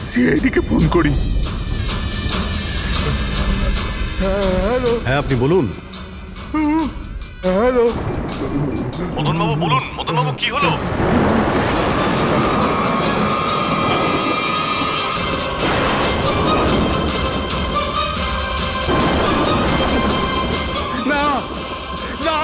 সিআইডিকে phone করি। Hello. হ্যাঁ, আপনি বলুন। হ্যালো। মদনবাবু বলুন। মদনবাবু, কি হলো? না না,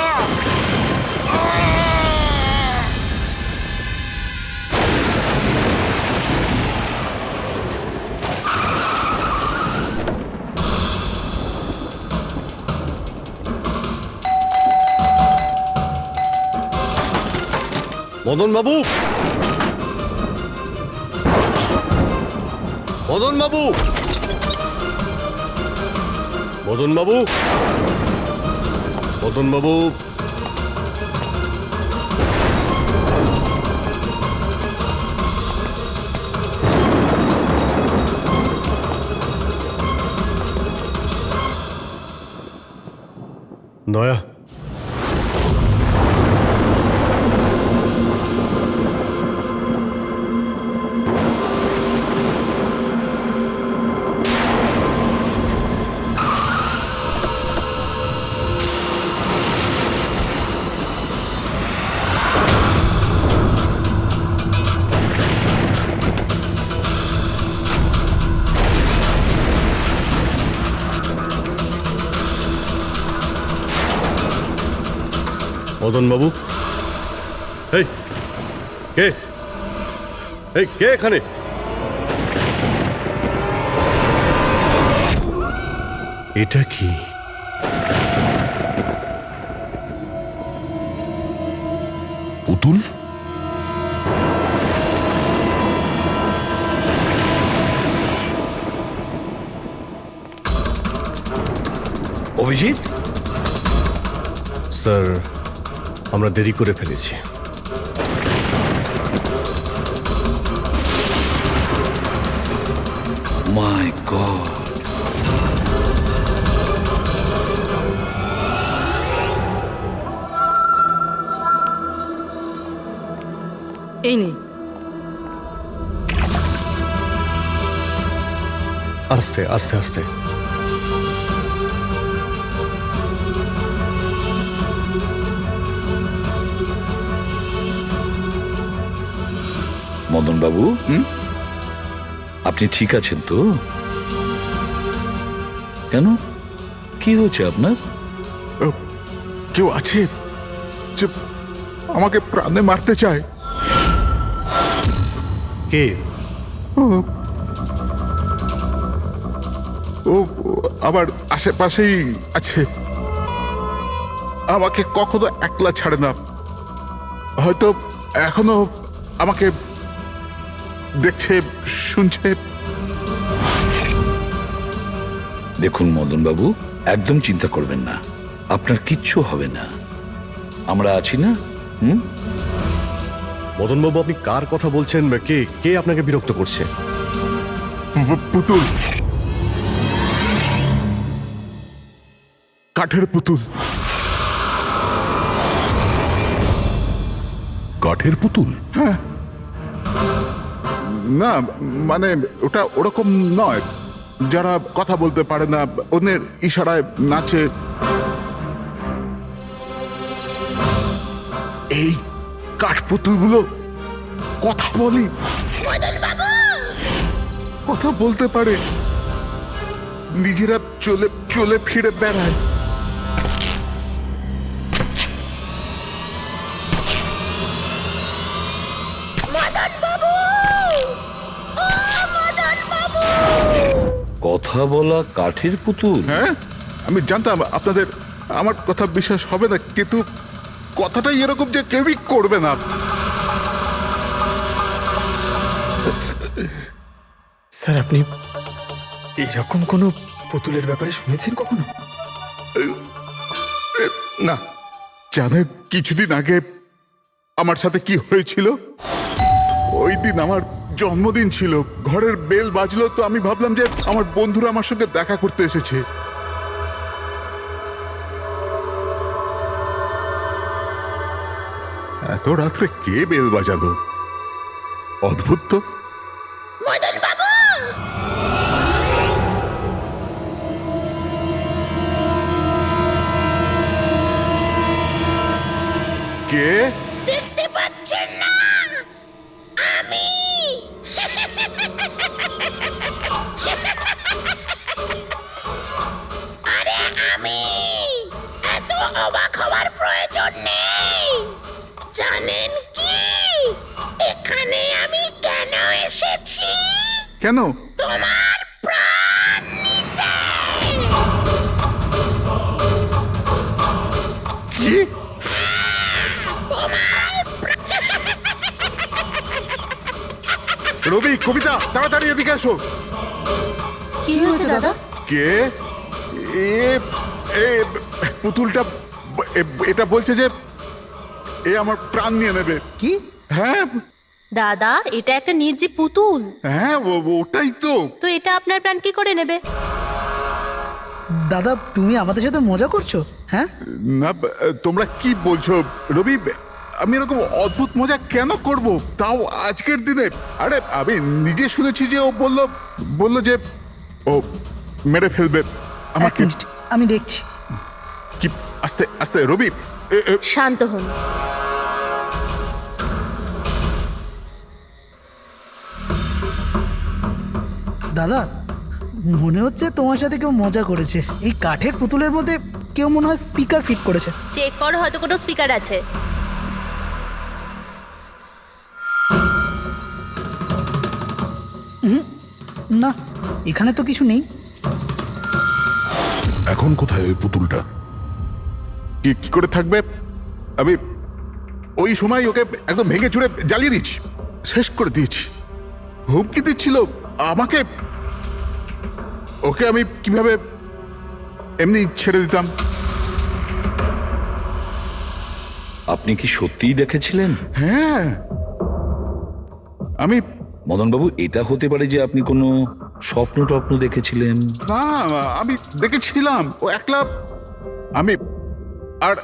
মদনবাবু, মদনবাবু, মদনবাবু, মদনবাবু, দয়া, মদনবাবু, এই কে? এই কে এখানে? এটা কি? পুতুল? অভিজিৎ, স্যার, আমরা দেরি করে ফেলেছি। মাই গড, এই নে। আস্তে আস্তে আস্তে। মদন বাবু, আপনি ঠিক আছেন তো? কেন, কি হয়েছে আপনার? কেউ আছে যে আমাকে প্রাণে মারতে চায়? কে? ও আবার আশেপাশেই আছে। আমাকে কখনো একলা ছাড়ে না। হয়তো এখনো আমাকে দেখছে, শুনছে। দেখুন মদন বাবু, একদম চিন্তা করবেন না, আপনার কিচ্ছু হবে না। আমরা আছি না? মদনবাবু, আপনি কার কথা বলছেন? কে কে আপনাকে বিরক্ত করছে? পুতুল, কাঠের পুতুল। কাঠের পুতুল? না মানে ওটা ওরকম নয়, যারা কথা বলতে পারে না, অন্যের ইশারায় নাচে। এই কাঠ পুতুলগুলো কথা বলে, কথা বলতে পারে, নিজেরা চলে চলে ফিরে বেড়ায়। কথা বলা কাঠের পুতুল? হ্যাঁ, আমি জানতাম আপনাদের আমার কথা বিশ্বাস হবে না, কিন্তু কথাটাই এরকম যে কেউই করবে না। স্যার, আপনি এরকম কোনো পুতুলের ব্যাপারে শুনেছেন কখনো? না। জানেন কিছুদিন আগে আমার সাথে কি হয়েছিল? ওই দিন আমার জন্মদিন ছিল, ঘরের বেল বাজলো, তো আমি ভাবলাম যে আমার বন্ধুরা আমার সঙ্গে দেখা করতে এসেছে। এত রাত্রে কে বেল বাজালো? অদ্ভুত তো। কে? দেখতে পাচ্ছেন না? আমি আরে আমি, এত অবাক হওয়ার প্রয়োজন নেই। জানেন কি এখানে আমি কেন এসেছি? কেন? তোমার প্রাণ নিতে। কি? রবি, কবিতা, তাড়াতাড়ি এদিকে আসো। কি হয়েছে দাদা? কে? এ এ পুতুলটা এটা বলছে যে এ আমার প্রাণ নিয়ে নেবে। কি? হ্যাঁ দাদা, এটা একটা নির্জীব পুতুল। হ্যাঁ, ওটাই তো। তো এটা আপনার প্রাণ কি করে নেবে? দাদা, তুমি আমাদের সাথে মজা করছো? হ্যাঁ, না, তোমরা কি বলছো রবি? আমি এরকম অদ্ভুত মজা কেন করব, তাও আজকের দিনে? আরে আমি নিজে শুনেছি যে ও বললো যে ও মেরে ফেলবে এক আমাকে। মিনিট, আমি দেখছি। কি? আস্তে আস্তে রবি। শান্ত হন। দাদা, মনে হচ্ছে তোমার সাথে কেউ মজা করেছে। এই কাঠের পুতুলের মধ্যে কেউ মনে হয় স্পিকার ফিট করেছে। চেক করো, হয়তো কোনো স্পিকার আছে। না, এখানে তো কিছু নেই। এখন কোথায় ওই পুতুলটা? কি করে থাকবে? আমি ওই সময় ওকে একদম ভেঙে চুরে জ্বালিয়ে দিয়েছি, শেষ করে দিয়েছি। হুমকি দিচ্ছিল আমাকে, ওকে আমি কিভাবে এমনি ছেড়ে দিতাম? আপনি কি সত্যিই দেখেছিলেন? হ্যাঁ, আমি মদনবাবু, এটা হতে পারে যে আপনি কোনো স্বপ্ন টপ্ন দেখেছিলেন। না, আমি দেখেছিলাম ও একলা। আমি আর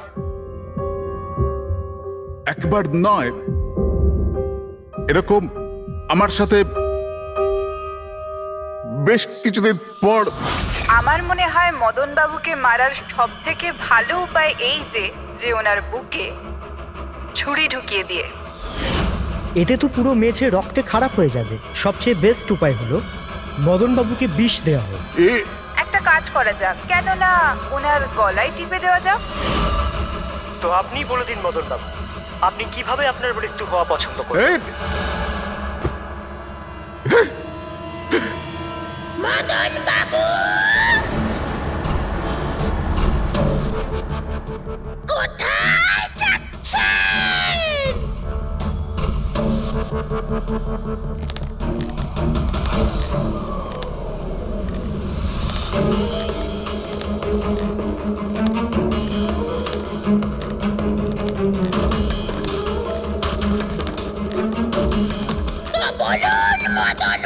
একবার নয়, এরকম আমার সাথে বেশ কিছুদিন পর। আমার মনে হয় মদন বাবুকে মারার সব থেকে ভালো উপায় এই যে ওনার বুকে ছুরি ঢুকিয়ে দিয়ে। এতে তো পুরো মেঝে রক্তে খারাপ হয়ে যাবে। সবচেয়ে বেস্ট উপায় হলো মদনবাবুকে বিষ দেওয়া হোক। একটা কাজ করা যাক, কেন না ওনার গলায় টিপে দেওয়া যাক। তো আপনি বলে দিন মদনবাবু, আপনি কিভাবে আপনার মৃত্যু হওয়া পছন্দ করেন? মদন বাবু, কোথায় যাচ্ছেন?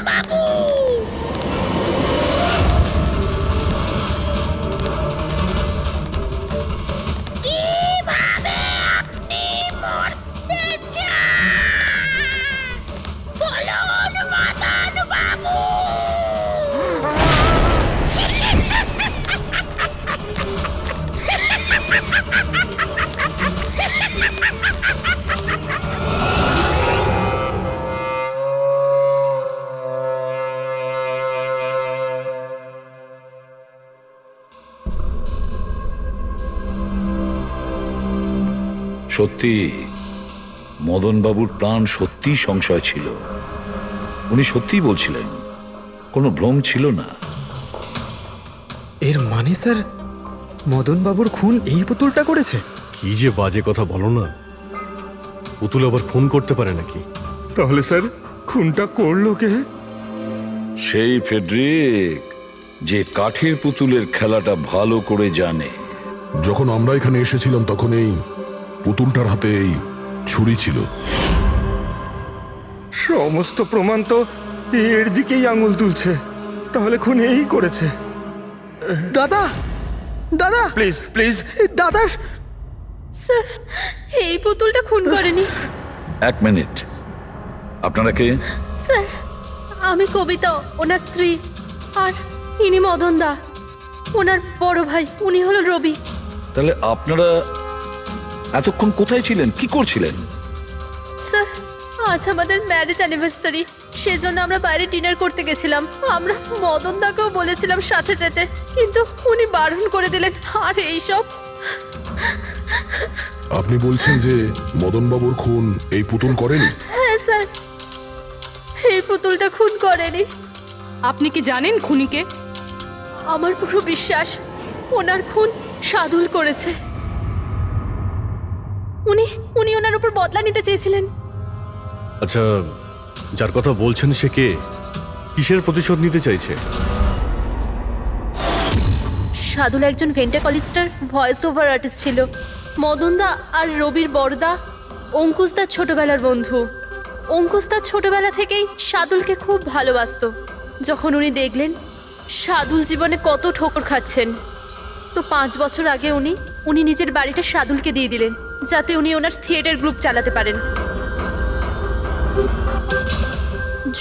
বাবু। কিভাবে আপনি মরতে চান বলুন মদন বাবু। সত্যি মদনবাবুর প্রাণ সত্যি সংশয় ছিল। উনি সত্যিই বলছিলেন, কোনো ভ্রম ছিল না। এর মানে স্যার মদন বাবুর খুন এই পুতুলটা করেছে? কি যে বাজে কথা বলো না, পুতুল আবার খুন করতে পারে নাকি? তাহলে স্যার খুনটা করলো কে? সেই ফেডরিক যে কাঠের পুতুলের খেলাটা ভালো করে জানে। যখন আমরা এখানে এসেছিলাম তখন এই পুতুলটার হাতে এই ছুরি ছিল। সমস্ত প্রমাণ তো এর দিকেই আঙুল তুলছে। তাহলে খুন এই করেছে। দাদা, দাদা, প্লিজ প্লিজ দাদা, স্যার এই পুতুলটা খুন করেনি। এক মিনিট, আপনারা কে? স্যার আমি কবিতা, ওনার স্ত্রী, আর ইনি মদন দা, ওনার বড় ভাই। উনি হলো রবি। তাহলে আপনারা এতক্ষণ কোথায় ছিলেন, কি করছিলেন? স্যার আজ আমাদের ম্যারেজ অ্যানিভার্সারি, সেজন্য আমরা বাইরে ডিনার করতে গেছিলাম। আমরা মদন দাকেও বলেছিলাম সাথে যেতে, কিন্তু উনি বারণ করে দিলেন। আর এইসব আপনি বলছেন যে মদনবাবুর খুন এই পুতুল করেনি? হ্যাঁ স্যার, এই পুতুলটা খুন করেনি। আপনি কি জানেন খুনিকে? আমার পুরো বিশ্বাস ওনার খুন সাদুল করেছে। উনি উনি ওনার উপর বদলা নিতে চেয়েছিলেন। আচ্ছা, যার কথা বলছেন সে কে? কিসের প্রতিশোধ নিতে চাইছে? সাদুল একজন ভেন্টাকলিস্টার ভয়েস ওভার আর্টিস্ট ছিল। মদনদা আর রবির বড়দা অঙ্কুশদার ছোটবেলার বন্ধু। অঙ্কুশদা ছোটবেলা থেকেই সাদুলকে খুব ভালোবাসতো। যখন উনি দেখলেন সাদুল জীবনে কত ঠোকর খাচ্ছেন, তো 5 বছর আগে উনি নিজের বাড়িটা সাদুলকে দিয়ে দিলেন, যাতে উনি ওনার থিয়েটার গ্রুপ চালাতে পারেন।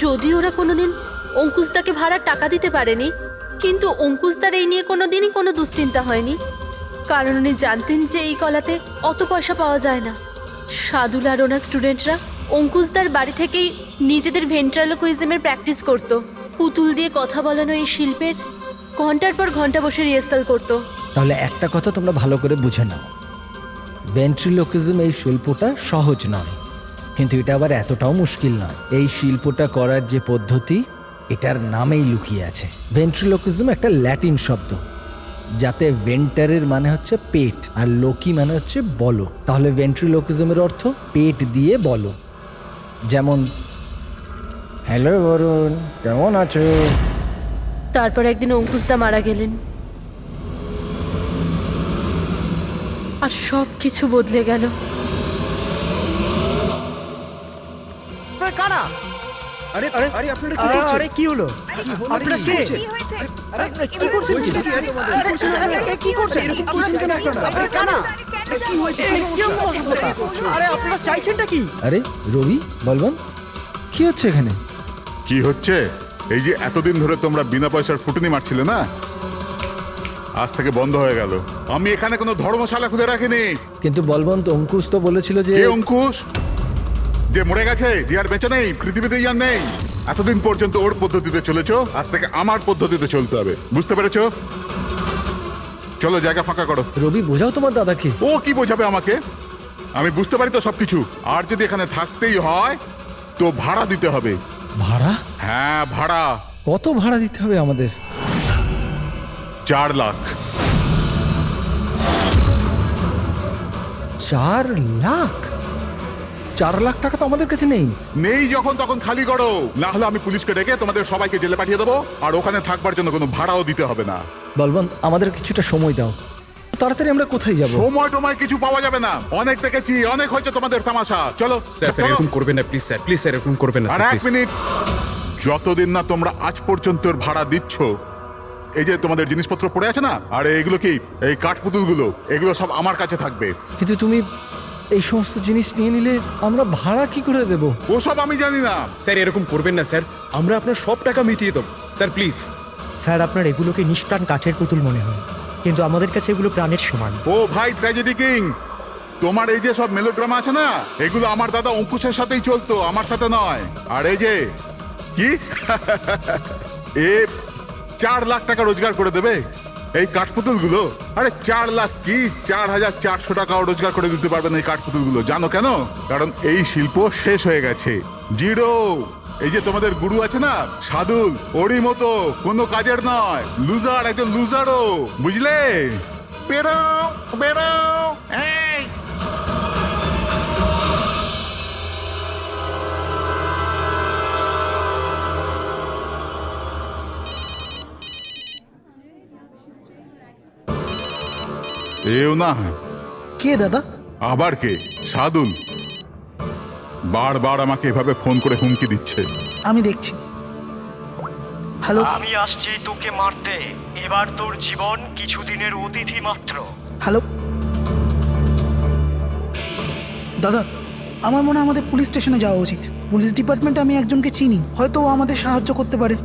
যদি ওরা কোনোদিন অঙ্কুশদাকে ভাড়ার টাকা দিতে পারেনি, কিন্তু অঙ্কুশদার এই নিয়ে কোনোদিনই কোনো দুশ্চিন্তা হয়নি, কারণ উনি জানতেন যে এই কলাতে অত পয়সা পাওয়া যায় না। সাদুল আর ওনার স্টুডেন্টরা অঙ্কুশদার বাড়ি থেকেই নিজেদের ভেন্ট্রালোকুইজমের প্র্যাকটিস করত। পুতুল দিয়ে কথা বলানো এই শিল্পের ঘন্টার পর ঘন্টা বসে রিহার্সাল করত। তাহলে একটা কথা তোমরা ভালো করে বুঝে নাও, ভেন্ট্রিলোকিজম এই শিল্পটা সহজ নয়, কিন্তু এটা আবার এতটাও মুশকিল নয়। এই শিল্পটা করার যে পদ্ধতি, এটার নামেই লুকিয়ে আছে। ভেন্ট্রিলোকিজম একটা ল্যাটিন শব্দ, যাতে ভেন্টারের মানে হচ্ছে পেট আর লোকি মানে হচ্ছে বলো। তাহলে ভেন্ট্রিলোকিজমের অর্থ পেট দিয়ে বলো। যেমন, হ্যালো বরুণ, কেমন আছো? তারপর একদিন অঙ্কুশদা মারা গেলেন, আর সব কিছু বদলে গেল। কারা? আরে আরে আরে আপনারা কি করছেন? আরে কি হলো? আপনারা কে? কি হয়েছে? আরে কি করছেন? কি করছেন? এরকম করছেন কেন আপনারা? আপনারা কারা? কি হয়েছে? আরে আপনারা চাইছেনটা কি? আরে রবি, বলবন, কি হচ্ছে এখানে? কি হচ্ছে? এই যে এতদিন ধরে তোমরা বিনা পয়সার ফুটনি মারছিলে না, আজ থেকে বন্ধ হয়ে গেল। আমি এখানে কোনো ধর্মশালা খুলে রাখিনি। কিন্তু বলবন্ত, অঙ্কুশ তো বলেছিল যে... কে অঙ্কুশ? যে মরে গেছে, যে আর বেঁচে নেই, পৃথিবীতে আর নেই। এতদিন পর্যন্ত ওর পদ্ধতিতে চলেছো, আজ থেকে আমার পদ্ধতিতে চলতে হবে, বুঝতে পেরেছো? চলো জায়গা ফাঁকা করো। রবি, বোঝাও তোমার দাদাকে। ও কি বোঝাবে আমাকে? আমি বুঝতে পারি তো সবকিছু। আর যদি এখানে থাকতেই হয় তো ভাড়া দিতে হবে। ভাড়া? হ্যাঁ ভাড়া। কত ভাড়া দিতে হবে আমাদের? 4 লাখ। 4 লাখ? 4 লাখ টাকা তো আমাদের কাছে নেই। নেই যখন তখন খালি করো, না হলে আমি পুলিশকে ডেকে তোমাদের সবাইকে জেলে পাঠিয়ে দেবো, আর ওখানে থাকবার জন্য কোনো ভাড়াও দিতে হবে না। বলবন্ত, আমাদের কিছুটা সময় দাও, তাড়াতাড়ি আমরা কোথায় যাব? সময় টময় কিছু পাওয়া যাবে না, অনেক দেখেছি, অনেক হয়েছে তোমাদের তামাশা। চলো স্যার স্যার এরকম করবেন না প্লিজ স্যার, প্লিজ স্যার এরকম করবেন না আর স্যার, 1 মিনিট। যতদিন না তোমরা আজ পর্যন্ত ওর ভাড়া দিচ্ছ, এই যে তোমাদের জিনিসপত্র পড়ে আছে না, আর এগুলো কি, এই কাঠপুতুলগুলো, এগুলো সব আমার কাছে থাকবে। কিন্তু তুমি এই সমস্ত জিনিস নিয়ে নিলে আমরা ভাড়া কি করে দেব? ওসব আমি জানি না। স্যার এরকম করবেন না স্যার, আমরা আপনার সব টাকা মিটিয়ে দেবো স্যার, প্লিজ। স্যার আপনার এগুলোকে নিষ্প্রাণ কাঠের পুতুল মনে হয়, কিন্তু আমাদের কাছে এগুলো প্রাণের সমান। ও ভাই ট্র্যাজেডি কিং, তোমার এই যে সব মেলোড্রামা আছে না, এগুলো আমার দাদা অঙ্কুশের সাথেই চলতো, আমার সাথে নয়। আর এই যে কি এ 4 লাখ টাকা রোজগার করে দেবে এই কাঠপুতুলগুলো। আরে 4 লাখ কি, 4,400 টাকাও রোজগার করে দিতে পারবেন এই কাঠপুতুলগুলো। জানো কেন? কারণ এই শিল্প শেষ হয়ে গেছে, জিরো। এই যে তোমাদের গুরু আছে না সাদুল, ওরই মতো কোনো কাজের নয়, লুজার, একজন লুজারও, বুঝলে? বেরো বেরো, এই এও না। কে দাদা? আবার কে? সাদুল বারবার আমাকে এভাবে ফোন করে হুমকি দিচ্ছে। আমি দেখছি। হ্যালো। আমি আসছি তোকে মারতে, এবার তোর জীবন কিছুদিনের অতিথি মাত্র। হ্যালো দাদা, আমার মনে হয় আমাদের পুলিশ স্টেশনে যাওয়া উচিত। পুলিশ ডিপার্টমেন্টে আমি একজনকে চিনি, হয়তো ও আমাদের সাহায্য করতে পারে।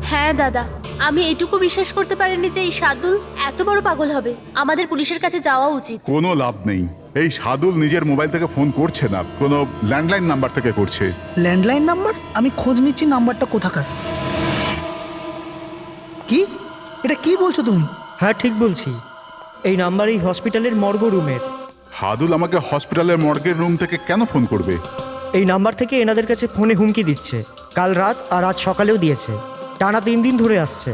হ্যাঁ দাদা, আমি এটুকু বিশ্বাস করতে পারিনি যে এই সাদুল এত বড় পাগল হবে। আমাদের পুলিশের কাছে যাওয়া উচিত। কোনো লাভ নেই, এই সাদুল নিজের মোবাইল থেকে ফোন করছে না, কোনো ল্যান্ডলাইন নাম্বার থেকে করছে। Landline number? আমি খোঁজ নিচ্ছি নাম্বারটা কোথাকার। কি? এটা কি বলছো তুমি? হ্যাঁ ঠিক বলছি, এই নাম্বার এই হসপিটালের মর্গ রুমের। সাদুল আমাকে হসপিটালের মর্গের রুম থেকে কেন ফোন করবে? এই নাম্বার থেকে এনাদের কাছে ফোনে হুমকি দিচ্ছে, কাল রাত আর আজ সকালেও দিয়েছে, টানা 3 দিন ধরে আসছে।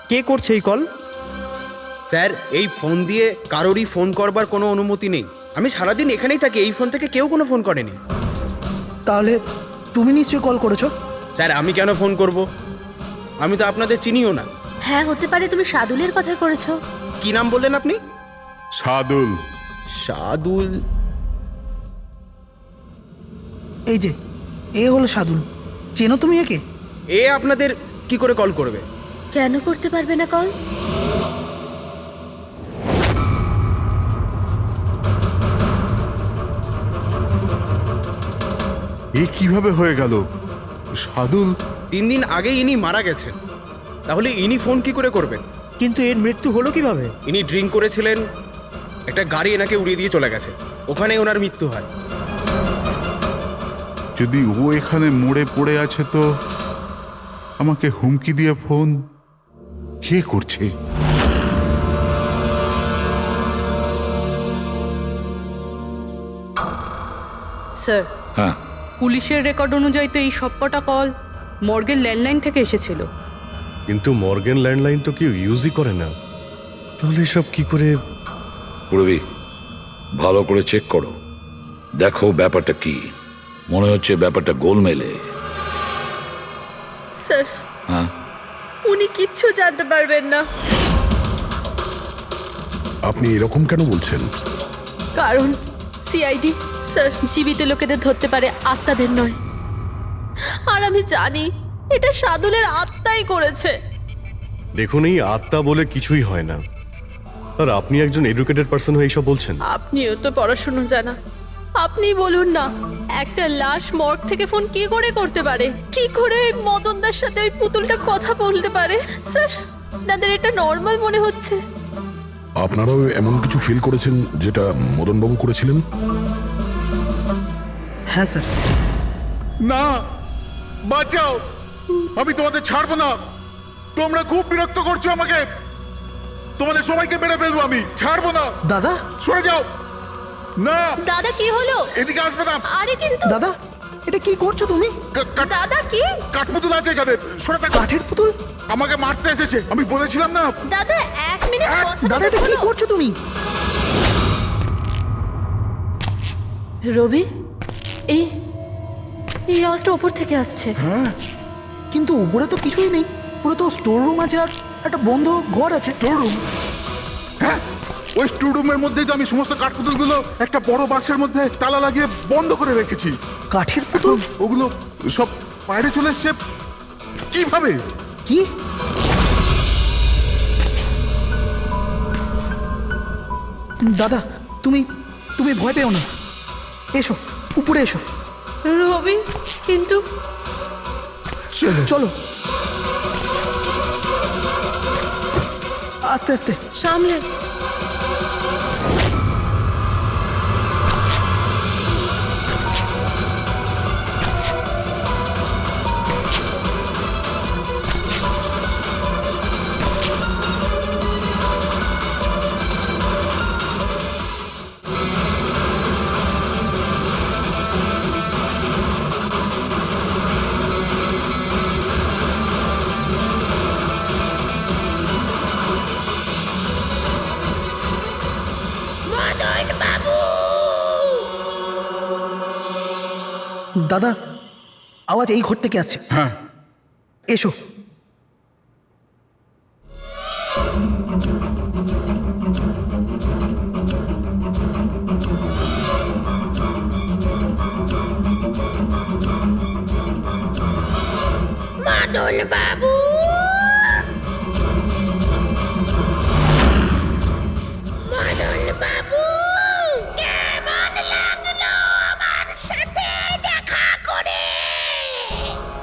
কে করছে এই কল? স্যার এই ফোন দিয়ে কারোরই ফোন করবার কোনো অনুমতি নেই। আমি সারাদিন এখানেই থাকি, এই ফোন থেকে কেউ কোনো ফোন করেনি। তাহলে তুমি নিশ্চয়ই কল করেছো। স্যার আমি কেন ফোন করব? আমি তো আপনাদের চিনিও না। হ্যাঁ হতে পারে তুমি সাদুলের কথা করেছো। কি নাম বললেন আপনি? সাদুল। সাদুল? এই যে এ হলো সাদুল, চেনো তুমি একে? এ আপনাদের কি করে কল করবে? কেন করতে পারবে না কল? এ কিভাবে হয়ে গেল? সাদুল 3 দিন আগে ইনি মারা গেছেন, তাহলে ইনি ফোন কি করে করবেন? কিন্তু এর মৃত্যু হলো কিভাবে? ইনি ড্রিঙ্ক করেছিলেন, একটা গাড়ি এনাকে উড়িয়ে দিয়ে চলে গেছে, ওখানেই ওনার মৃত্যু হয়। যদি ও এখানে মরে পড়ে আছে, তো আমাকে হুমকি দিয়ে ফোন কে করছে? স্যার, হ্যাঁ, পুলিশের রেকর্ড অনুযায়ী তো এই সবকটা কল মর্গের ল্যান্ডলাইন থেকে এসেছিল। কিন্তু মর্গেন ল্যান্ডলাইন তো কেউ ইউজই করে না, তাহলে সব কি করে? পূর্বী ভালো করে চেক করো, দেখো ব্যাপারটা কি। মনে হচ্ছে ব্যাপারটা গোলমেলে। স্যার হ্যাঁ, উনি কিচ্ছু জানতে পারবেন না, আপনি এরকম কেন বলছেন? কারণ সিআইডি স্যার জীবিত লোকেদের ধরতে পারে, আত্মাদের নয়। আর আমি জানি এটা সাদুলের আত্মাই করেছে। দেখুন, এই আত্মা বলে কিছুই হয় না। আর আপনি একজন এডুকেটেড পার্সন হয়ে এইসব বলছেন? আপনিও তো পড়াশুনো জানা, আপনি বলুন না, একটা লাশ মর্গ থেকে ফোন কি করে করতে পারে? কি করে ওই মদনদার সাথে ওই পুতুলটা কথা বলতে পারে? স্যার তাদের এটা নর্মাল মনে হচ্ছে। আপনারাও এমন কিছু ফিল করেছেন যেটা মদনবাবু করেছিলেন? হ্যাঁ স্যার। না, বাঁচাও, আমি তোমাদের ছাড়বো না। তোমরা খুব বিরক্ত করছো আমাকে, তোমাদের সবাইকে মেরে ফেলবো আমি, ছাড়বো না। দাদা, সরে যাও। না, দাদা কি হলো? এদিকে আসবে না। আরে কিন্তু দাদা এটা কি করছো তুমি? দাদা কি? কাঠপুতুল আছে এখানে, সরে থাকো। কাঠের পুতুল? আমাকে মারতে এসেছে, আমি বলেছিলাম না। দাদা 1 মিনিট কথা দাদা এটা কি শোনো। করছো তুমি? রবি, এই এই আওয়াজটা উপর থেকে আসছে। হ্যাঁ, কিন্তু উপরে তো কিছুই নেই, পুরো তো স্টোর রুম আছে আর একটা বন্ধ ঘর আছে। Store room? হ্যাঁ, ওই স্টোর রুমের মধ্যেই তো আমি সমস্ত কাঠপুতুলগুলো একটা বড় বাক্সের মধ্যে তালা লাগিয়ে বন্ধ করে রেখেছি। কাঠের পুতুল? ওগুলো সব বাইরে চলে এসছে। কিভাবে? কি? দাদা, তুমি তুমি ভয় পেও না, এসো উপরে এসো। রবি, কিন্তু চলো আস্তে আস্তে। সামলে। মদন বাবু, দাদা, আওয়াজ এই ঘর থেকে আসছে। হ্যাঁ, এসো। মদন বাবু, মদন বাবু, কেমন লাগলো আমার সাথে দেখা করে?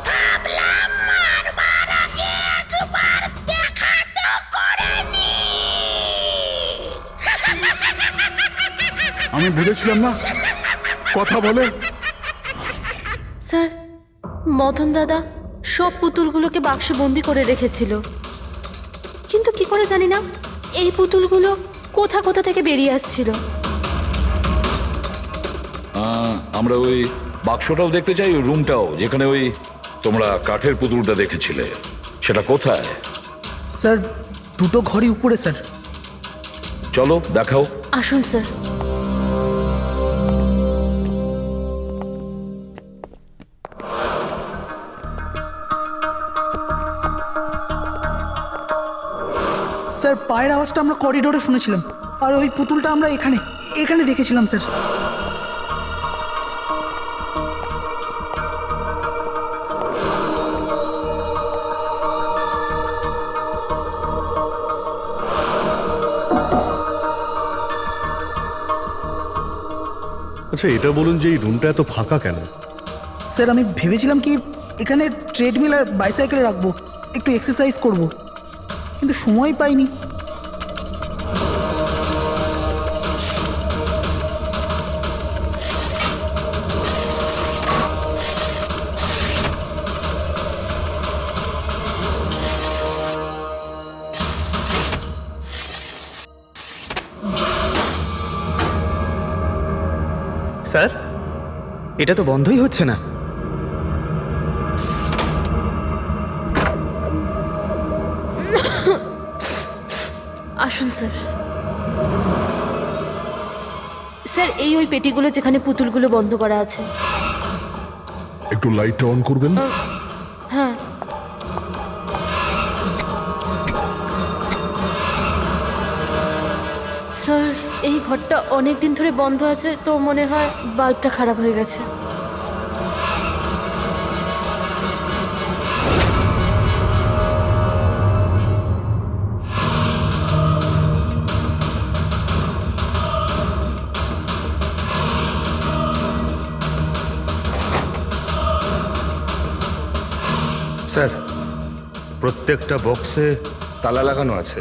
ভাবলাম মারবার আগে একবার দেখা তো করে নি। আমি বুঝেছিলাম না কথা বলে। স্যার, মদন দাদা সব পুতুলগুলোকে বাক্সে বন্দি করে রেখেছিল, কিন্তু কি করে জানি না এই পুতুলগুলো কোথা কোথা থেকে বেরিয়ে আসছিল। আমরা ওই বাক্সটাও দেখতে চাই, ওই রুমটাও যেখানে ওই তোমরা কাঠের পুতুলটা দেখেছিলে, সেটা কোথায়? স্যার, দুটো ঘরই উপরে স্যার। চলো দেখাও। আসুন স্যার। স্যার, পায়ের আওয়াজটা আমরা করিডোরে শুনেছিলাম, আর ওই পুতুলটা আমরা এখানে এখানে দেখেছিলাম স্যার। আচ্ছা, এটা বলুন যে এই রুমটা এত ফাঁকা কেন? স্যার, আমি ভেবেছিলাম কি এখানে ট্রেডমিল আর বাইসাইকেল রাখবো, একটু এক্সারসাইজ করব, কিন্তু সময় পাইনি। স্যার, এটা তো বন্ধই হচ্ছে না। আসুন স্যার। স্যার, এই ওই পেটিগুলো যেখানে পুতুলগুলো বন্ধ করা আছে। একটু লাইটটা অন করবেন? হ্যাঁ। স্যার, এই ঘরটা অনেক দিন ধরে বন্ধ আছে, তো মনে হয় বাল্বটা খারাপ হয়ে গেছে। স্যার, প্রত্যেকটা বক্সে তালা লাগানো আছে।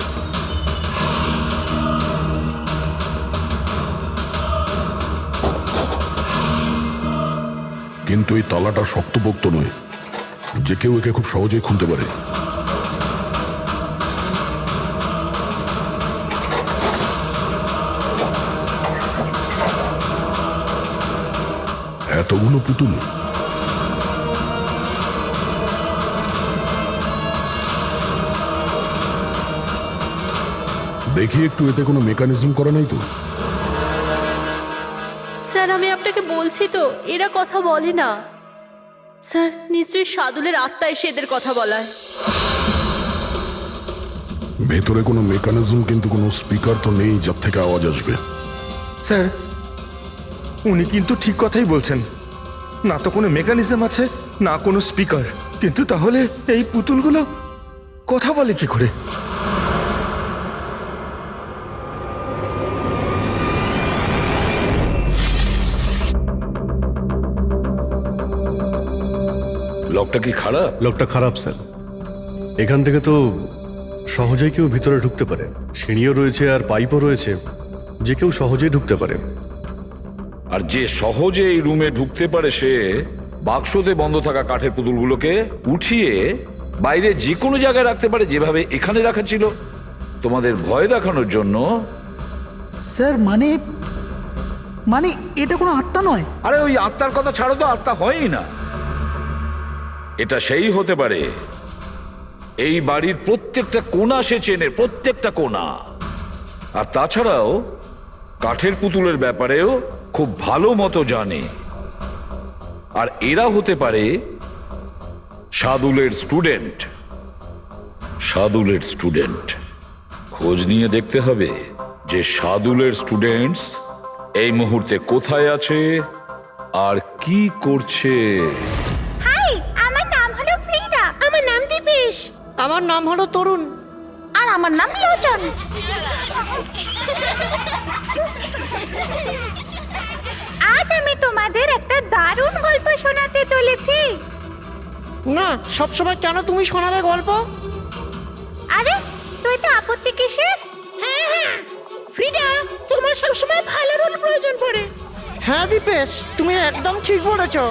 কিন্তু এই তালাটা শক্তপোক্ত নয়, যে কেউ একে খুব সহজেই খুলতে পারে। এতগুলো পুতুল, দেখি একটু, এতে কোনো মেকানিজম করা নাই তো? স্যার, আমি আপনাকে বলছি তো, এরা কথা বলে না। স্যার, নিশ্চয়ই সাদুলের আত্মা এসে এদের কথা বলায়। ভেতরে কোনো মেকানিজম কিন্তু কোনো স্পিকার তো নেই যার থেকে আওয়াজ আসবে। স্যার, উনি কিন্তু ঠিক কথাই বলছেন। না তো কোনো মেকানিজম আছে, না কোনো স্পিকার। কিন্তু তাহলে এই পুতুলগুলো কথা বলে কি করে? লকটা কি খারাপ? লোকটা খারাপ স্যার। এখান থেকে তো সহজেই কেউ ভিতরে ঢুকতে পারে। সিঁড়িও রয়েছে আর পাইপও রয়েছে, যে কেউ সহজেই ঢুকতে পারে। আর যে সহজে এই রুমে ঢুকতে পারে সে বাক্সতে বন্ধ থাকা কাঠের পুতুলগুলোকে উঠিয়ে বাইরে যে কোনো জায়গায় রাখতে পারে, যেভাবে এখানে রাখা ছিল তোমাদের ভয় দেখানোর জন্য। স্যার মানে মানে এটা কোনো আত্মা নয়। আরে ওই আত্মার কথা ছাড়ো তো, আত্মা হয়ই না। এটা সেই হতে পারে এই বাড়ির প্রত্যেকটা কোণা সে চেনে, প্রত্যেকটা কোণা। আর তাছাড়াও কাঠের পুতুলের ব্যাপারেও খুব ভালো মতো জানে। আর এরা হতে পারে সাদুলের স্টুডেন্ট। সাদুলের স্টুডেন্ট খোঁজ নিয়ে দেখতে হবে যে সাদুলের স্টুডেন্টস এই মুহূর্তে কোথায় আছে আর কি করছে। হাই, আমার নাম হলো ফ্রিডা। আমার নাম দীপেশ। আমার নাম হলো তরুণ। আর আমার নাম লোচন। আজ আমি তোমাদের একটা দারুণ গল্প শোনাতে চলেছি। না, সবসময় কেন তুমি শোনাবে গল্প? আরে তুই তো আপত্তি কিসের? হ্যাঁ হ্যাঁ ফ্রিডা, তোমার সবসময় ভালো রোল প্রয়োজন পড়ে। হ্যাঁ দীপেশ, তুমি একদম ঠিক বলেছো।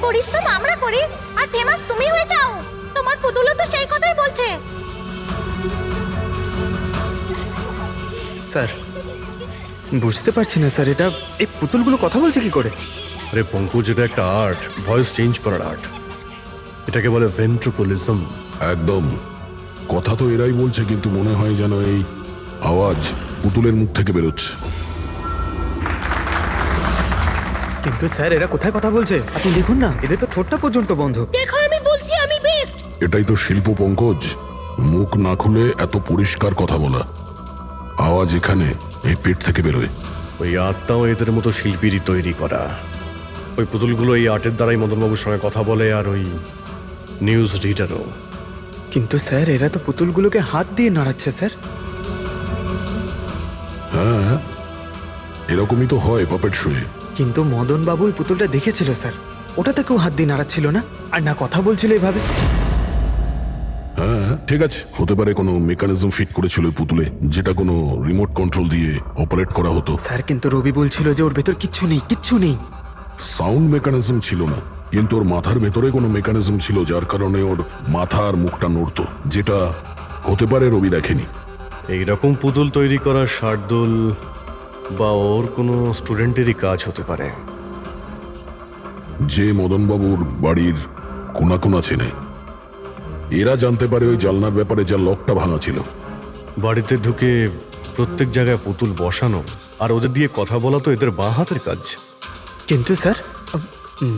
পরিশ্রম আমরা করি আর ফেমাস তুমি হয়ে যাও। তোমার পুতুলও তো সেই কথাই বলছে। স্যার বুঝতে পারছি না স্যার, এটা এই পুতুলগুলো কথা বলছে কি করে? আরে পঙ্কজ, এটা একটা আর্ট, ভয়েস চেঞ্জ করার আর্ট। এটাকে বলে ভেন্ট্রিকুলিজম। একদম। কথা তো এরাই বলছে, কিন্তু মনে হয় যেন এই আওয়াজ পুতুলের মুখ থেকে বেরোচ্ছে। কিন্তু স্যার এরা কোথায় কথা বলছে? আপনি দেখুন না, এদের তো ঠোঁটটা পর্যন্ত বন্ধ। দেখো আমি বলছি আমি বেস্ট। এটাই তো শিল্প পঙ্কজ, মুখ না খুলে এত পরিষ্কার কথা বলা। আওয়াজ এখানে এই পেট থেকে বেরোয়। ওই আত্মাও এদের মতো শিল্পীরই তৈরি করা। ওই পুতুলগুলো এই আর্টের দ্বারাই মদনবাবুর সঙ্গে কথা বলে, আর ওই নিউজ রিডারও। কিন্তু স্যার এরা তো পুতুলগুলোকে হাত দিয়ে নাড়াচ্ছে স্যার। হ্যাঁ, এরকমই তো হয় পাপেট শোয়ে। কিন্তু মদন বাবু ওই পুতুলটা দেখেছিল স্যার, ওটাতে কেউ হাত দিয়ে নাড়াচ্ছিল না, আর না কথা বলছিল এভাবে। হ্যাঁ ঠিক আছে, হতে পারে কোনো মেকানিজম ফিট করেছিল ওই পুতুলে, যেটা কোনো রিমোট কন্ট্রোল দিয়ে অপারেট করা হতো। স্যার কিন্তু রবি বলছিল যে ওর ভেতর কিচ্ছু নেই, কিচ্ছু নেই। সাউন্ড মেকানিজম ছিল না, কিন্তু ওর মাথার ভেতরে কোনো মেকানিজম ছিল, যার কারণে ওর মাথা আর মুখটা নড়তো, যেটা হতে পারে রবি দেখেনি। এইরকম পুতুল তৈরি করা শার্দুল বা ওর কোনো স্টুডেন্টেরই কাজ হতে পারে, যে মদনবাবুর বাড়ির কোনা কোনা চেনে। এরা জানতে পারে ওই জানলার ব্যাপারে, যার লকটা ভাঙা ছিল। বাড়িতে ঢুকে প্রত্যেক জায়গায় পুতুল বসানো আর ওদের দিয়ে কথা বলা তো এদের বাঁ হাতের কাজ। কিন্তু স্যার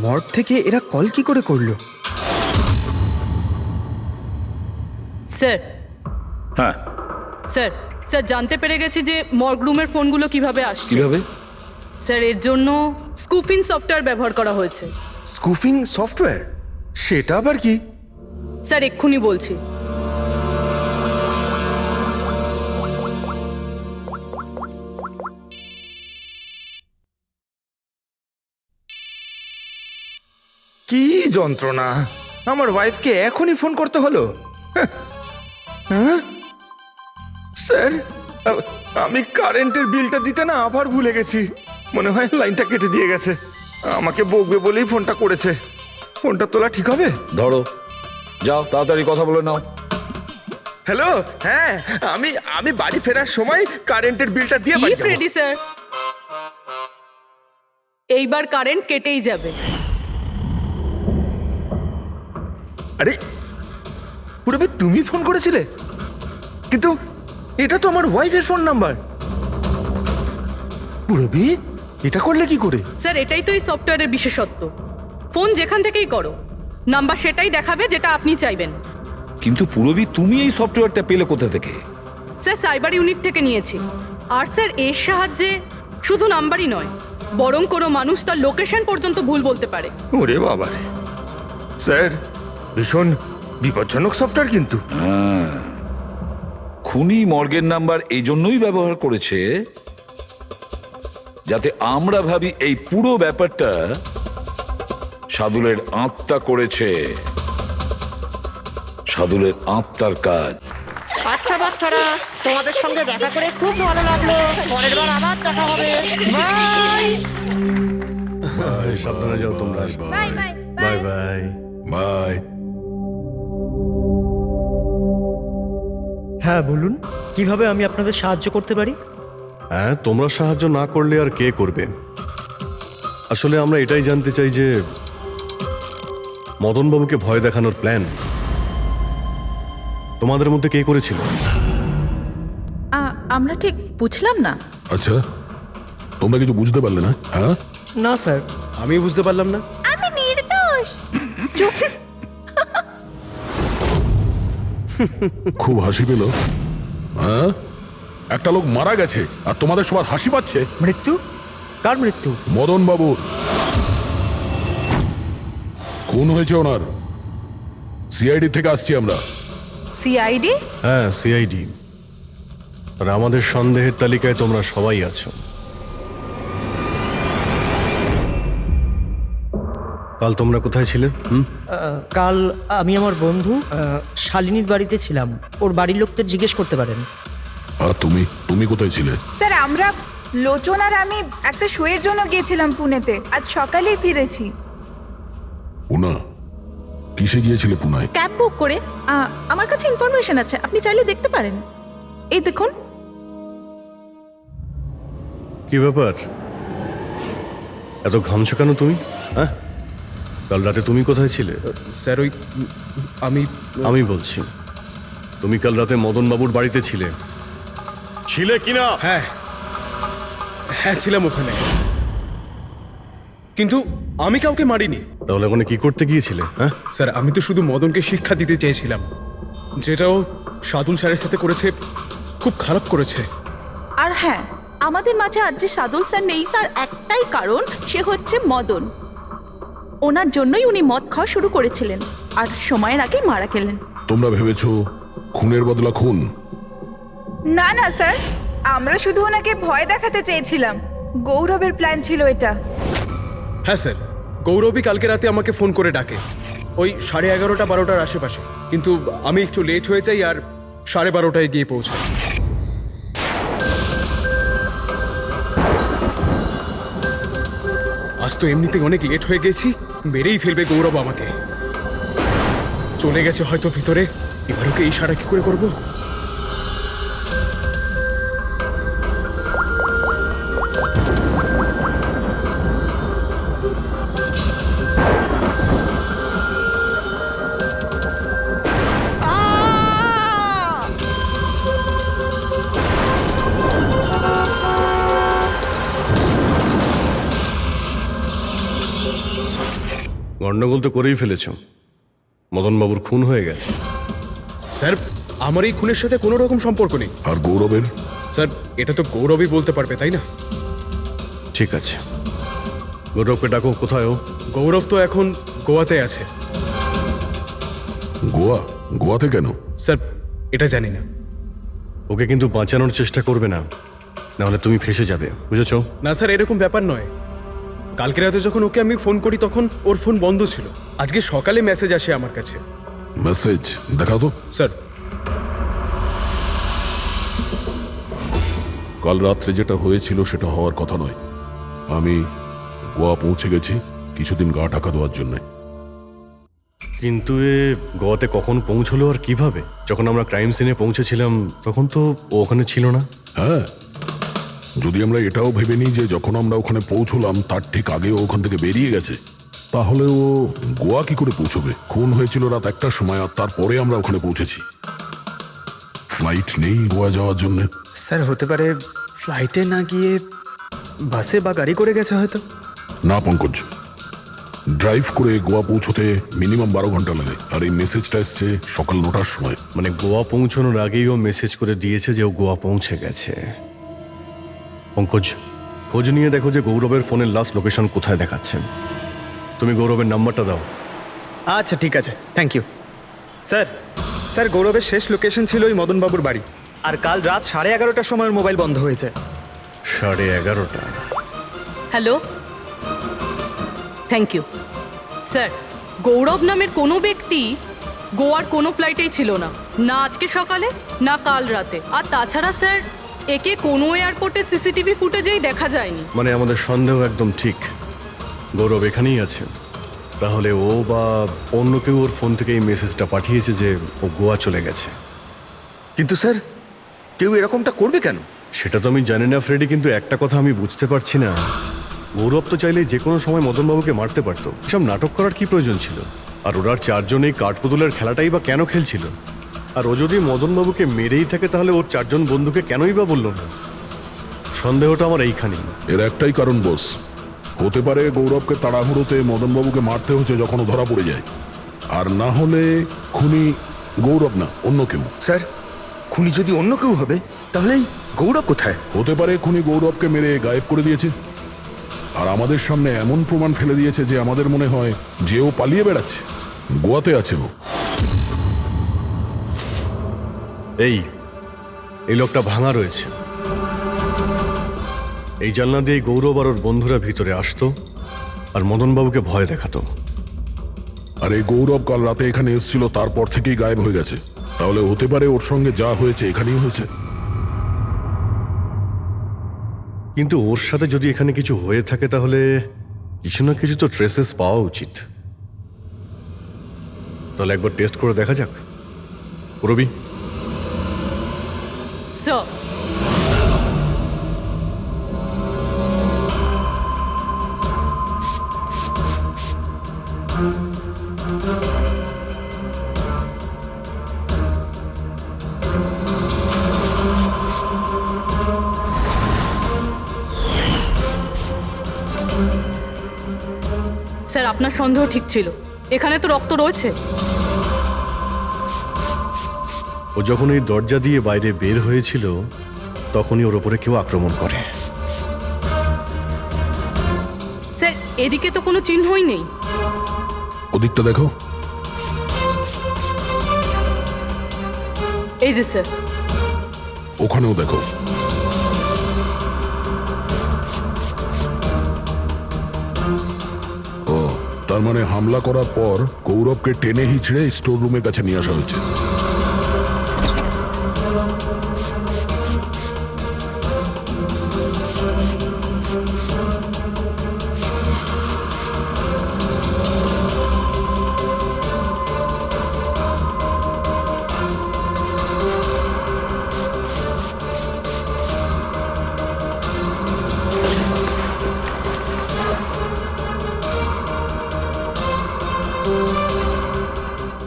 মর্গ থেকে এরা কল কি করে করলো? স্যার হ্যাঁ স্যার স্যার জানতে পেরে গেছি যে মর্গ রুমের ফোনগুলো কিভাবে আসছে। কিভাবে? স্যার এর জন্য স্কুফিং সফটওয়্যার ব্যবহার করা হয়েছে। স্কুফিং সফটওয়্যার? সেটা আবার কি? স্যার এক্ষুনি বলছি। কি যন্ত্রণা! আমার ওয়াইফকে এখনই ফোন করতে হলো। হ্যাঁ স্যার, আমি কারেন্টের বিলটা দিতে না আবার ভুলে গেছি। মনে হয় লাইনটা কেটে দিয়ে গেছে। আমাকে বকবে বলেই ফোনটা করেছে। ফোনটা তোলা ঠিক হবে? ধরো, যাও তাড়াতাড়ি কথা বলে নাও। হ্যালো, হ্যাঁ আমি বাড়ি ফেরার সময় কারেন্টের বিলটা দিয়ে বাড়ি যাব। রেডি স্যার, এইবার কারেন্ট কেটেই যাবে। আরে পুরবি, তুমি ফোন করেছিলে? কিন্তু এটা তো আমার ওয়াইফের ফোন নাম্বার। পুরবি, এটা করলে কি করে? স্যার এটাই তো এই সফটওয়্যারের বিশেষত্ব। ফোন যেখান থেকেই করো, নাম্বার সেটাই দেখাবে যেটা আপনি চাইবেন। কিন্তু পুরবি, তুমি এই সফটওয়্যারটা পেলে কোথা থেকে? স্যার সাইবার ইউনিট থেকে নিয়েছি। আর স্যার এর সাহায্যে শুধু নাম্বারই নয়, বরং কোনো মানুষ তার লোকেশন পর্যন্ত ভুল বলতে পারে। ওরে বাবা রে! স্যার, ভীষণ বিপজ্জনক সফটওয়্যার কিন্তু। খুনি মর্গের নাম্বার এই জন্যই ব্যবহার করেছে যাতে আমরা ভাবি এই পুরো ব্যাপারটা সাদুলের আত্মা করেছে, সাদুলের আত্মার কাজ। আচ্ছা বাচ্চারা, তোমাদের সঙ্গে দেখা করে খুব ভালো লাগলো। পরের বার আবার দেখা হবে। বাই। সাবধানে যাও তোমরা। Bye bye bye bye. Bye. হ্যাঁ বলুন, কিভাবে আমি আপনাদের সাহায্য করতে পারি? হ্যাঁ, তোমরা সাহায্য না করলে আর কে করবে? আসলে আমরা এটাই জানতে চাই যে মদনবাবুকে ভয় দেখানোর প্ল্যান তোমাদের মধ্যে কে করেছিল? আমরা ঠিক বুঝলাম না। আচ্ছা, তোমরা কিছু বুঝতে পারলে না? হ্যাঁ, না স্যার। আমি বুঝতে পারলাম না। আমি নির্দোষ। খুব হাসি পেল। হ্যাঁ, একটা লোক মারা গেছে আর তোমাদের সবার হাসি পাচ্ছে। মৃত্যু? কার মৃত্যু? মদন বাবুর খুন হয়েছে ওনার। সিআইডি থেকে আসছি আমরা। সিআইডি? হ্যাঁ, সিআইডি। আর আমাদের সন্দেহের তালিকায় তোমরা সবাই আছো। কাল তোমরা কোথায় ছিলে? কাল আমি আমার বন্ধু শালিনীর বাড়িতে ছিলাম। ওর বাড়ির লোকদের জিজ্ঞেস করতে পারেন। আর তুমি তুমি কোথায় ছিলে? স্যার আমরা লোচন আর আমি একটা শোয়ের জন্য গিয়েছিলাম পুনেতে, আজ সকালেই ফিরেছি। পুনা? কিসে গিয়েছিলে পুনায়? ক্যাব বুক করে। আমার কাছে ইনফরমেশন আছে, আপনি চাইলে দেখতে পারেন। এই দেখুন। কি ব্যাপার, এত ঘামছো কেন তুমি? হ্যাঁ, কাল রাতে তুমি কোথায় ছিলে? স্যার ওই আমি বলছি, তুমি কাল রাতে মদনবাবুর বাড়িতে ছিলে কিনা? হ্যাঁ হ্যাঁ ছিলাম ওখানে, কিন্তু আমি কাউকে মারিনি। তাহলে ওখানে কি করতে গিয়েছিলে? হ্যাঁ স্যার, আমি তো শুধু মদনকে শিক্ষা দিতে চেয়েছিলাম। যেটাও সাদুল স্যারের সাথে করেছে, খুব খারাপ করেছে। আর হ্যাঁ, আমাদের মাঝে আজ যে সাদুল স্যার নেই তার একটাই কারণ, সে হচ্ছে মদন। ওনার জন্যই উনি মদ খাওয়া শুরু করেছিলেন আর সময়ের আগেই মারা গেলেন। তোমরা ভেবেছো খুনের বদলা খুন? না না স্যার, আমরা শুধু ওনাকে ভয় দেখাতে চেয়েছিলাম। গৌরবের প্ল্যান ছিল এটা। হ্যাঁ স্যার, গৌরবই কালকে রাতে আমাকে ফোন করে ডাকে ওই 11:30-12টার আশেপাশে, কিন্তু আমি একটু লেট হয়ে যাই আর 12:30টায় গিয়ে পৌঁছাই। আজ তো এমনিতেই অনেক লেট হয়ে গেছি, মেরেই ফেলবে গৌরব আমাকে। চলে গেছে হয়তো ভিতরে, এবার ওকে ইশারা কি করে করবো? গন্ডগোল তো করেই ফেলেছ, মদনবাবুর খুন হয়ে গেছে। স্যার, আমার এই খুনের সাথে কোনো রকম সম্পর্ক নেই। আর গৌরবের? স্যার, এটা তো গৌরবই বলতে পারবে, তাই না? ঠিক আছে, গৌরবকে ডাকো। কোথায় ও? গৌরব তো এখন গোয়াতে আছে। গোয়া? গোয়াতে কেন? স্যার, এটা জানি না। ওকে কিন্তু বাঁচানোর চেষ্টা করবে না, নাহলে তুমি ফেসে যাবে, বুঝেছো? না স্যার, এরকম ব্যাপার নয়। কালকে রাতে যখন ওকে আমি ফোন করি তখন ওর ফোন বন্ধ ছিল। আজকে সকালে মেসেজ আসে আমার কাছে। মেসেজ দেখাও তো। স্যার, কাল রাত্রে যেটা হয়েছিল সেটা হওয়ার কথা নয়। আমি গোয়া পৌঁছে গেছি কিছুদিন গা ঢাকা দেওয়ার জন্য। কিন্তু এ গোয়াতে কখন পৌঁছলো আর কিভাবে? যখন আমরা ক্রাইম সিনে পৌঁছেছিলাম তখন তো ও ওখানে ছিল না। হ্যাঁ, যদি আমরা এটাও ভেবে নিই যে যখন আমরা ওখানে পৌঁছলাম তার ঠিক আগে ও ওখান থেকে বেরিয়ে গেছে, তাহলে ও গোয়া কি করে পৌঁছবে? খুন হয়েছিল রাত 1টার সময় আর তারপরে আমরা ওখানে পৌঁছেছি। ফ্লাইট নেই গোয়া যাওয়ার জন্য। স্যার, হতে পারে ফ্লাইটে না গিয়ে বাসে বা গাড়ি করে গেছে হয়তো। না পঙ্কজ, ড্রাইভ করে গোয়া পৌঁছতে মিনিমাম 12 ঘন্টা লাগে, আর এই মেসেজটা এসছে সকাল 9টার সময়। মানে গোয়া পৌঁছানোর আগেই ও মেসেজ করে দিয়েছে যে ও গোয়া পৌঁছে গেছে। পঙ্কজ, খোঁজ নিয়ে দেখো যে গৌরবের ফোনের লাস্ট লোকেশন কোথায় দেখাচ্ছে। তুমি গৌরবের নাম্বারটা দাও, আচ্ছা ঠিক আছে, থ্যাংক ইউ। স্যার স্যার গৌরবের শেষ লোকেশন ছিল ওই মদনবাবুর বাড়ি, আর কাল রাত 11:30টার সময় ওর মোবাইল বন্ধ হয়েছে। 11:30। Hello, thank you sir. Gaurav নামের কোনো ব্যক্তি গোয়ার কোনো ফ্লাইটেই ছিল না, না আজকে সকালে না কাল রাতে। আর তাছাড়া স্যার, একে কোনো এয়ারপোর্টে সিসিটিভি ফুটেজেই দেখা যায়নি। মানে আমাদের সন্দেহ একদম ঠিক, গৌরব এখানেই আছে। তাহলে ও বা অন্য কেউ ওর ফোন থেকে এই মেসেজটা পাঠিয়েছে যে ও গোয়া চলে গেছে। কিন্তু স্যার, কেউ এরকমটা করবে কেন? সেটা তো আমি জানি না ফ্রেডি, কিন্তু একটা কথা আমি বুঝতে পারছি না, গৌরব তো চাইলে যে কোনো সময় মদনবাবুকে মারতে পারতো। এসব নাটক করার কি প্রয়োজন ছিল? আর ওরার চারজন এই কাঠপুতুলের খেলাটাই বা কেন খেলছিল? আর ও যদি মদনবাবুকে মেরেই থাকে তাহলে ওর চারজন বন্ধুকে কেনই বা বললো না? সন্দেহটা আমার এইখানেই। এর একটাই কারণ বস, হতে পারে গৌরবকে তাড়াহুড়োতে মদনবাবুকে মারতে হচ্ছে যখন ও ধরা পড়ে যায়। আর না হলে খুনি গৌরব না, অন্য কেউ। স্যার, খুনি যদি অন্য কেউ হবে তাহলে এই গৌরব কোথায়? হতে পারে খুনি গৌরবকে মেরে গায়েব করে দিয়েছে, আর আমাদের সামনে এমন প্রমাণ ফেলে দিয়েছে যে আমাদের মনে হয় যে ও পালিয়ে বেড়াচ্ছে, গোয়াতে আছে ও। এই লোকটা ভাঙা রয়েছে। এই জানলা দিয়ে গৌরব আর ওর বন্ধুরা ভিতরে আসতো আর মদনবাবুকে ভয় দেখাতো। আর এই গৌরব কাল রাতে এখানে এসেছিল, তারপর থেকেই গায়েব হয়ে গেছে। তাহলে হতে পারে ওর সঙ্গে যা হয়েছে এখানেই হয়েছে। কিন্তু ওর সাথে যদি এখানে কিছু হয়ে থাকে তাহলে কিছু না কিছু তো ট্রেসেস পাওয়া উচিত। তাহলে একবার টেস্ট করে দেখা যাক। রবি, স্যার, স্যার আপনার সন্দেহ ঠিক ছিল, এখানে তো রক্ত রয়েছে। ও যখন এই দরজা দিয়ে বাইরে বের হয়েছিল তখনই ওর ওপরে কেউ আক্রমণ করে। স্যার এদিকে তো কোনো চিহ্নই নেই। ওদিকটা দেখো। এই যে স্যার, ওখানেও দেখো। ও, তার মানে হামলা করার পর গৌরবকে টেনে হিচড়ে স্টোর রুমের কাছে নিয়ে আসা হয়েছে।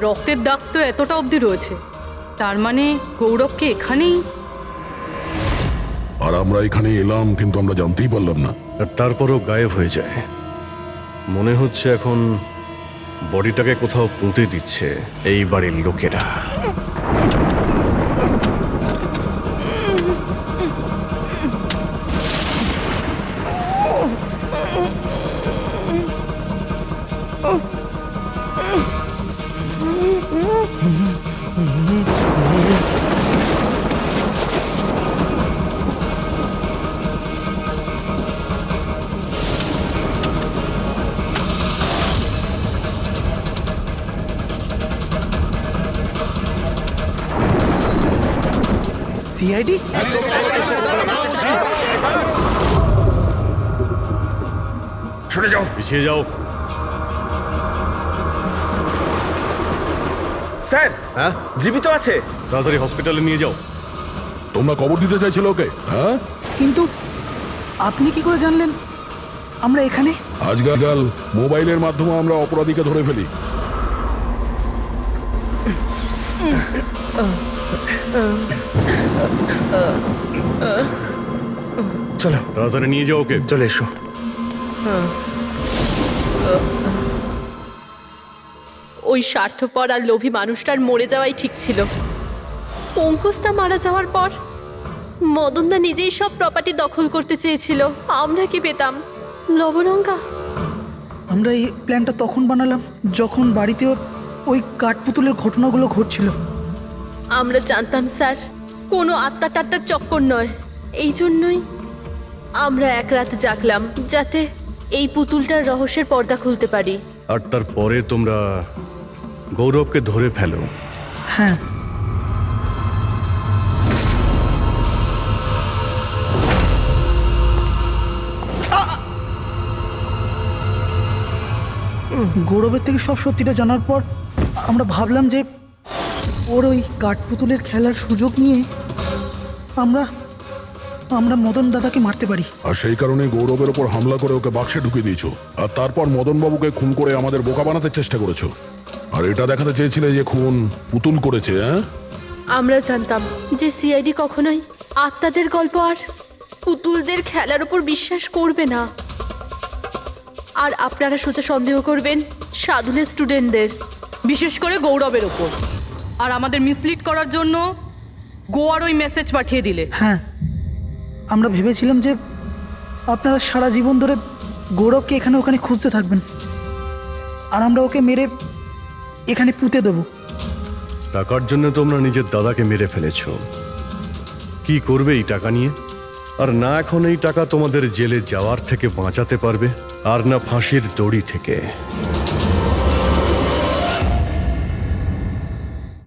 রক্তের দাগ তো এতটা অবধি রয়েছে, তার মানে গৌরবকে এখানেই। আর আমরা এখানে এলাম কিন্তু আমরা জানতেই পারলাম না। আর তারপরও গায়েব হয়ে যায়। মনে হচ্ছে এখন বডিটাকে কোথাও পুঁতে দিচ্ছে এই বাড়ির লোকেরা। সিআইডি? সরে যাও। পিছিয়ে যাও। স্যার, হ্যাঁ, জীবিত আছে। তাড়াতাড়ি হসপিটালে নিয়ে যাও। তোমরা কবর দিতে চাইছিল ওকে? হ্যাঁ, কিন্তু আপনি কি করে জানলেন আমরা এখানে? আজকাল মোবাইলের মাধ্যমে আমরা অপরাধীকে ধরে ফেলি। চলো তাড়াতাড়ি নিয়ে যাও ওকে। চলে এসো। ওই স্বার্থপর আর লোভী মানুষটার মরে যাওয়াই ঠিক ছিল। অঙ্কুশদা মারা যাওয়ার পর মদনদা নিজেই সব প্রপার্টি দখল করতে চেয়েছিল। আমরা কি পেতাম? লবণঙ্গা। আমরা এই প্ল্যানটা তখন বানালাম যখন বাড়িতে ওই কাঠপুতুলের ঘটনাগুলো ঘটছিল। আমরা জানতাম স্যার কোনো আত্মা টাত্মার চক্কর নয়, এই জন্যই আমরা এক রাত জাগলাম যাতে এই পুতুলটার রহস্যের পর্দা খুলতে পারি। আর তারপরে তোমরা গৌরবকে ধরে ফেলো। হ্যাঁ, গৌরবের থেকে সব সত্যিটা জানার পর আমরা ভাবলাম যে ওর ওই কাঠপুতুলের খেলার সুযোগ নিয়ে আমরা আমরা মদন দাদাকে মারতে পারি। আর সেই কারণে গৌরবের ওপর হামলা করে ওকে বাক্সে ঢুকিয়ে দিয়েছো, আর তারপর মদনবাবুকে খুন করে আমাদের বোকা বানাতে চেষ্টা করেছো। আর এটা দেখাতে চেয়েছিলে যে খুন পুতুল করেছে। হ্যাঁ, আমরা জানতাম যে সিআইডি কখনোই আত্মাদের গল্প আর পুতুলদের খেলার উপর বিশ্বাস করবে না, আর আপনারা সোজা সন্দেহ করবেন সাদুলের স্টুডেন্টদের, বিশেষ করে গৌরবের ওপর। আর আমাদের মিসলিড করার জন্য গোয়ার ওই মেসেজ পাঠিয়ে দিলে। হ্যাঁ, আমরা ভেবেছিলাম যে আপনারা সারা জীবন ধরে গৌরবকে এখানে ওখানে খুঁজতে থাকবেন, আর আমরা ওকে মেরে এখানে পুঁতে দেবো। টাকার জন্য তোমরা নিজের দাদাকে মেরে ফেলেছ। কি করবে এই টাকা নিয়ে? আর না এখন এই টাকা তোমাদের জেলে যাওয়ার থেকে বাঁচাতে পারবে, আর না ফাঁসির দড়ি থেকে।